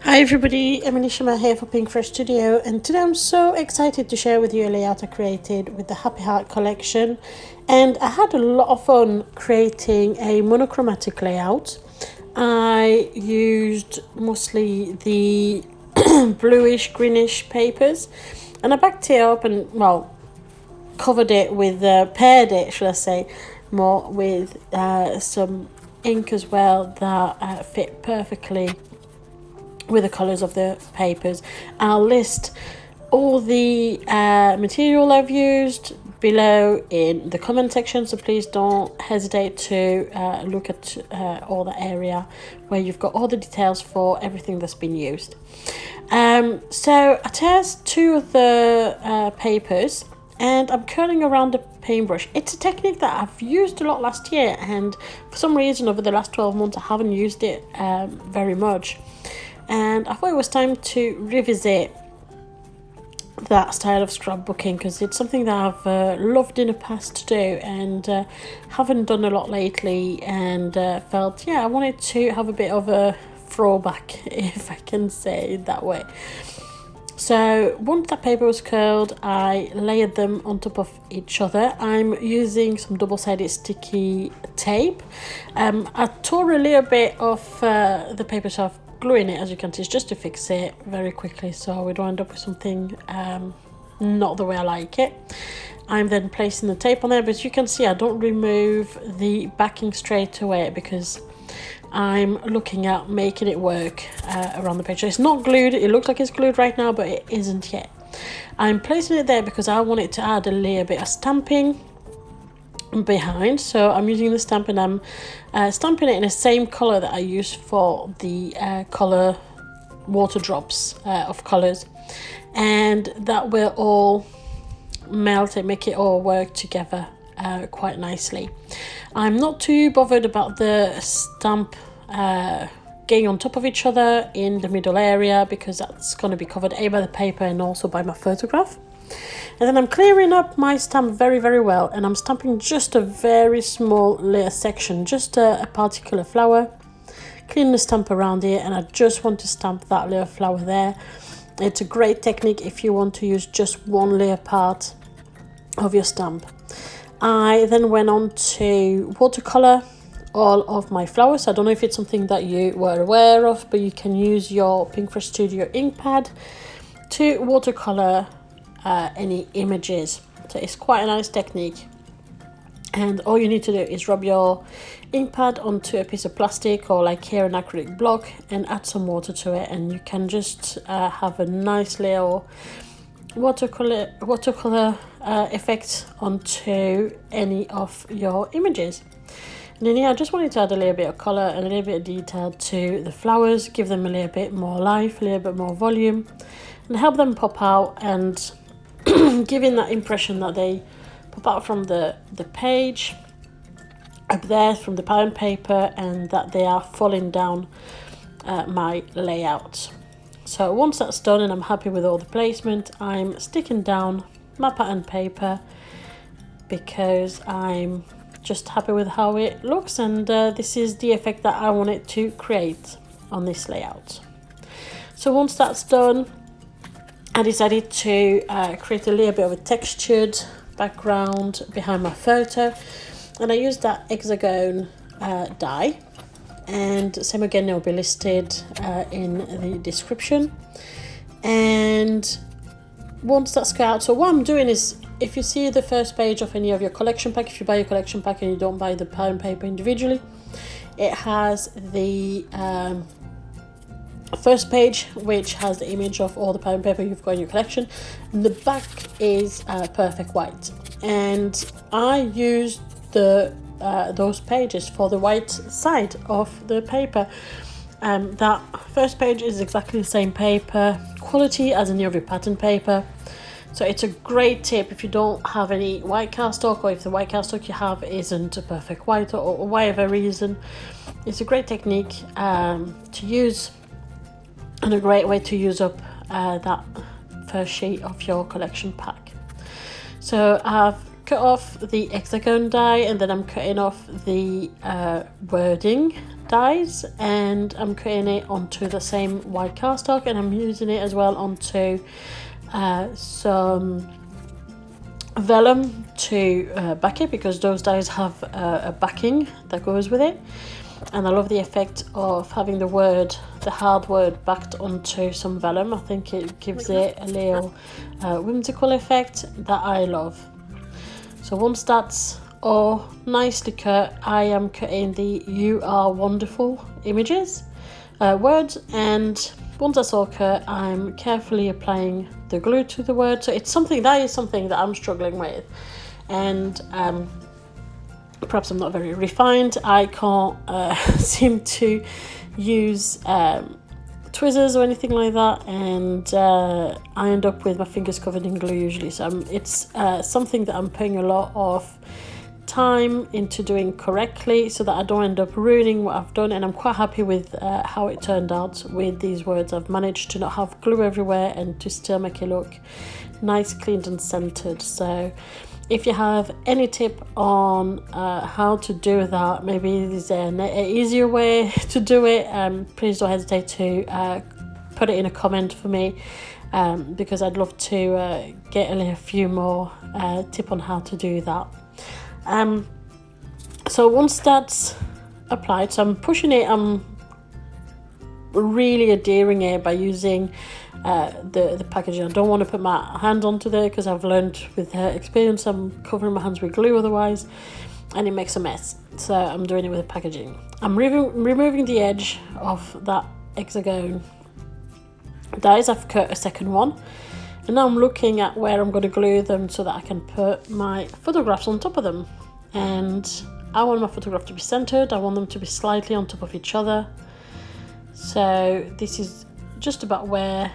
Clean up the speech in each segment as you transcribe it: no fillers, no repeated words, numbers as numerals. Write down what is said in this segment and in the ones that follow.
Hi everybody, Emily Shima here for Pink Fresh Studio, and today I'm so excited to share with you a layout I created with the Happy Heart collection. And I had a lot of fun creating a monochromatic layout. I used mostly the bluish greenish papers, and I backed it up and covered it with paired it, should I say, more with some ink as well that fit perfectly with the colours of the papers. I'll list all the material I've used below in the comment section, so please don't hesitate to look at all the area where you've got all the details for everything that's been used. So I test two of the papers and I'm curling around the paintbrush. It's a technique that I've used a lot last year, and for some reason over the last 12 months I haven't used it very much. And I thought it was time to revisit that style of scrapbooking because it's something that I've loved in the past to do and haven't done a lot lately, and felt I wanted to have a bit of a throwback, if I can say it that way. So once that paper was curled, I layered them on top of each other. I'm using some double-sided sticky tape. I tore a little bit off the paper, so I've gluing it, as you can see, just to fix it very quickly so we don't end up with something not the way I like it. I'm then placing the tape on there, but as you can see I don't remove the backing straight away because I'm looking at making it work around the page. So it's not glued. It looks like it's glued right now, but it isn't yet. I'm placing it there because I want it to add a little bit of stamping behind, so I'm using the stamp and I'm stamping it in the same color that I use for the color water drops of colors, and that will all melt and make it all work together quite nicely. I'm not too bothered about the stamp getting on top of each other in the middle area because that's going to be covered by the paper and also by my photograph. And then I'm clearing up my stamp very well, and I'm stamping just a very small layer section, just a particular flower. Clean the stamp around it, and I just want to stamp that little flower there. It's a great technique if you want to use just one layer part of your stamp. I then went on to watercolor all of my flowers. I don't know if it's something that you were aware of, but you can use your Pink Fresh Studio ink pad to watercolor any images. So it's quite a nice technique, and all you need to do is rub your ink pad onto a piece of plastic, or like here an acrylic block, and add some water to it, and you can just have a nice little watercolor effect onto any of your images. And then I just wanted to add a little bit of color and a little bit of detail to the flowers, give them a little bit more life, a little bit more volume, and help them pop out, and giving that impression that they pop out from the page up there, from the pattern paper, and that they are falling down my layout. So once that's done and I'm happy with all the placement, I'm sticking down my pattern paper because I'm just happy with how it looks, and this is the effect that I wanted to create on this layout. So once that's done, I decided to create a little bit of a textured background behind my photo, and I used that hexagon die, and same again, it will be listed in the description. And once that's got out, so what I'm doing is, if you see the first page of any of your collection pack, if you buy your collection pack and you don't buy the pattern paper individually, it has the first page which has the image of all the pattern paper you've got in your collection, and the back is perfect white, and I used those pages for the white side of the paper. That first page is exactly the same paper quality as any of your pattern paper, so it's a great tip if you don't have any white cardstock, or if the white cardstock you have isn't a perfect white, or whatever reason. It's a great technique to use, and a great way to use up that first sheet of your collection pack. So I've cut off the hexagon die, and then I'm cutting off the wording dies, and I'm cutting it onto the same white cardstock, and I'm using it as well onto some vellum to back it, because those dies have a backing that goes with it. And I love the effect of having the hard word backed onto some vellum. I think it gives it a little whimsical effect that I love. So once that's all nicely cut, I am cutting the "You Are Wonderful" images, words, and once that's all cut, I'm carefully applying the glue to the word. So it's something that I'm struggling with, and perhaps I'm not very refined. I can't seem to use tweezers or anything like that, and I end up with my fingers covered in glue usually. So it's something that I'm putting a lot of time into doing correctly, so that I don't end up ruining what I've done. And I'm quite happy with how it turned out with these words. I've managed to not have glue everywhere and to still make it look nice, cleaned and centered. So if you have any tip on how to do that, maybe there's an easier way to do it, please don't hesitate to put it in a comment for me, because I'd love to get a few more tips on how to do that. So once that's applied, so I'm pushing it, I'm really adhering it by using the packaging. I don't want to put my hand onto there, because I've learned with experience I'm covering my hands with glue otherwise, and it makes a mess. So I'm doing it with the packaging. I'm removing the edge of that hexagon dies. I've cut a second one, and now I'm looking at where I'm going to glue them so that I can put my photographs on top of them. And I want my photograph to be centered. I want them to be slightly on top of each other. So this is just about where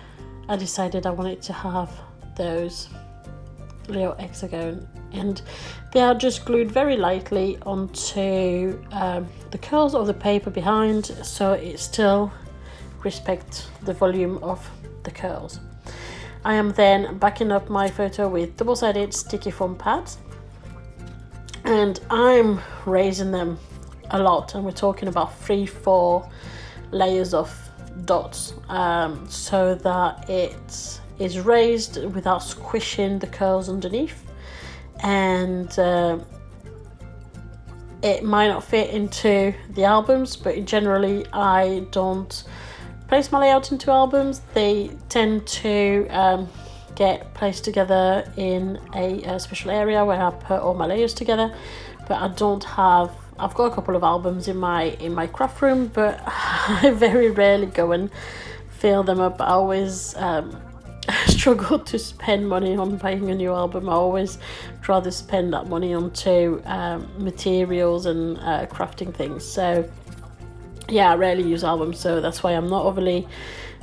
I decided I wanted to have those little hexagon, and they are just glued very lightly onto the curls of the paper behind, so it still respects the volume of the curls. I am then backing up my photo with double-sided sticky foam pads, and I'm raising them a lot, and we're talking about 3-4 layers of dots, so that it is raised without squishing the curls underneath. And it might not fit into the albums, but generally I don't place my layout into albums. They tend to get placed together in a special area where I put all my layers together, but I've got a couple of albums in my craft room, but I very rarely go and fill them up. I always struggle to spend money on buying a new album. I always rather spend that money onto materials and crafting things. So yeah, I rarely use albums, so that's why I'm not overly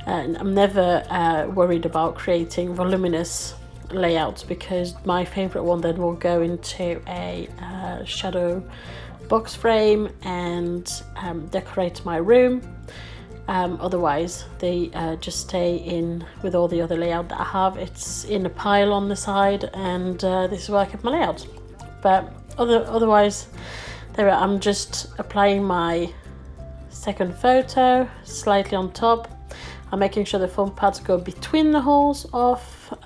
I'm never worried about creating voluminous layouts, because my favorite one then will go into a shadow box frame and decorate my room. Otherwise they just stay in with all the other layout that I have. It's in a pile on the side, and this is where I keep my layout. But otherwise there I'm just applying my second photo slightly on top. I'm making sure the foam pads go between the holes of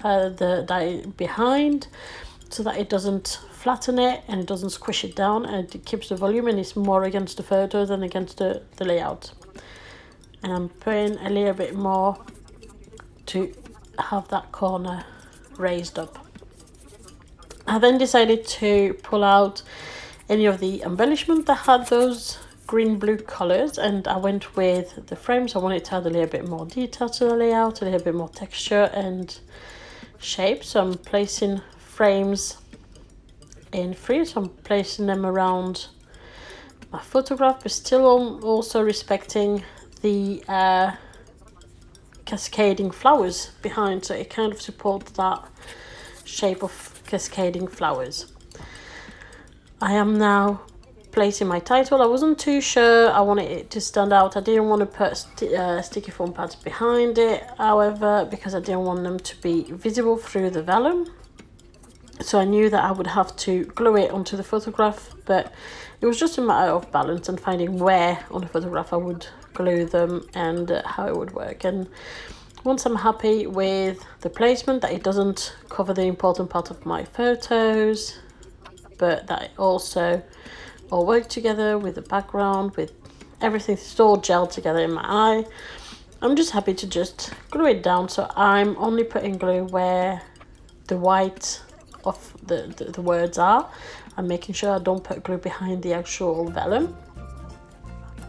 the die behind, so that it doesn't flatten it and it doesn't squish it down, and it keeps the volume, and it's more against the photo than against the layout. And I'm putting a little bit more to have that corner raised up. I then decided to pull out any of the embellishment that had those green blue colors, and I went with the frames. I wanted to add a little bit more detail to the layout, a little bit more texture and shape. So I'm placing frames in 3, so I'm placing them around my photograph, but still also respecting the cascading flowers behind, so it kind of supports that shape of cascading flowers. I am now placing my title. I wasn't too sure I wanted it to stand out. I didn't want to put sticky foam pads behind it, however, because I didn't want them to be visible through the vellum. So I knew that I would have to glue it onto the photograph, but it was just a matter of balance and finding where on the photograph I would glue them and how it would work. And once I'm happy with the placement, that it doesn't cover the important part of my photos, but that it also all work together with the background, with everything still gelled together in my eye, I'm just happy to just glue it down. So I'm only putting glue where the white of the words are. I'm making sure I don't put glue behind the actual vellum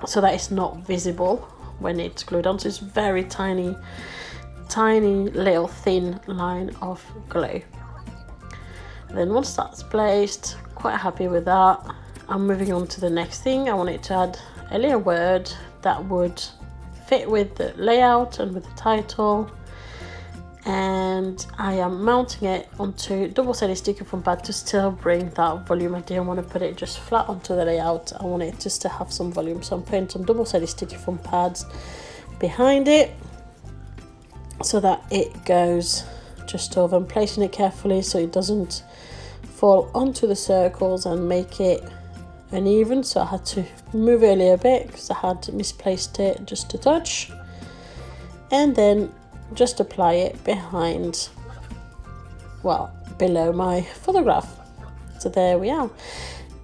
so that it's not visible when it's glued on. So it's very tiny little thin line of glue. And then once that's placed, quite happy with that, I'm moving on to the next thing. I wanted to add a little word that would fit with the layout and with the title, and I am mounting it onto double-sided sticky foam pad to still bring that volume. I didn't want to put it just flat onto the layout, I want it just to have some volume, so I'm putting some double-sided sticky foam pads behind it so that it goes just over. I'm placing it carefully so it doesn't fall onto the circles and make it uneven, so I had to move it a little bit because I had misplaced it just a touch, and then just apply it behind, well, below my photograph. So there we are.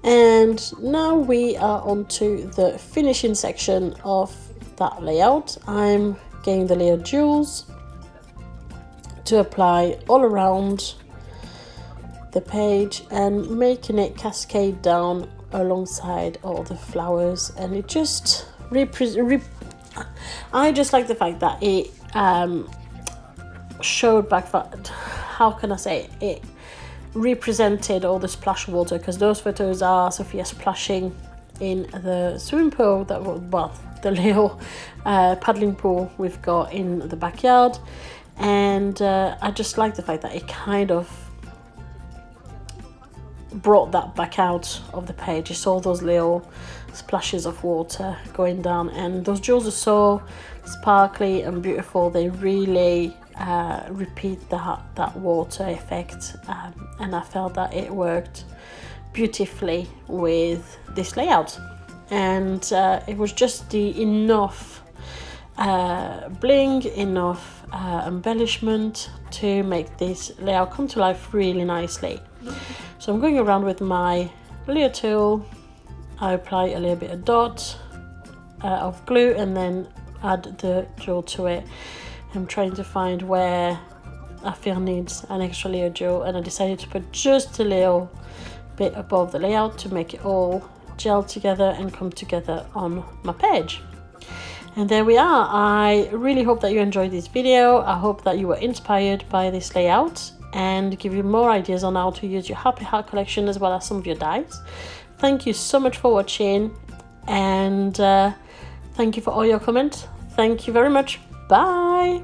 And now we are on to the finishing section of that layout. I'm getting the little jewels to apply all around the page and making it cascade down alongside all the flowers, and it just I just like the fact that it showed back that, how can I say it represented all the splash of water, because those photos are Sophia splashing in the swimming pool that was, well, the little paddling pool we've got in the backyard. And I just like the fact that it kind of brought that back out of the page. You saw those little splashes of water going down, and those jewels are so sparkly and beautiful. They really repeat that water effect, and I felt that it worked beautifully with this layout. And it was just the enough bling, enough embellishment to make this layout come to life really nicely. So I'm going around with my little tool. I apply a little bit of dot of glue and then add the jewel to it. I'm trying to find where I feel needs an extra layer jewel, and I decided to put just a little bit above the layout to make it all gel together and come together on my page. And there we are. I really hope that you enjoyed this video. I hope that you were inspired by this layout and give you more ideas on how to use your Happy Heart collection as well as some of your dies. Thank you so much for watching, and thank you for all your comments. Thank you very much. Bye.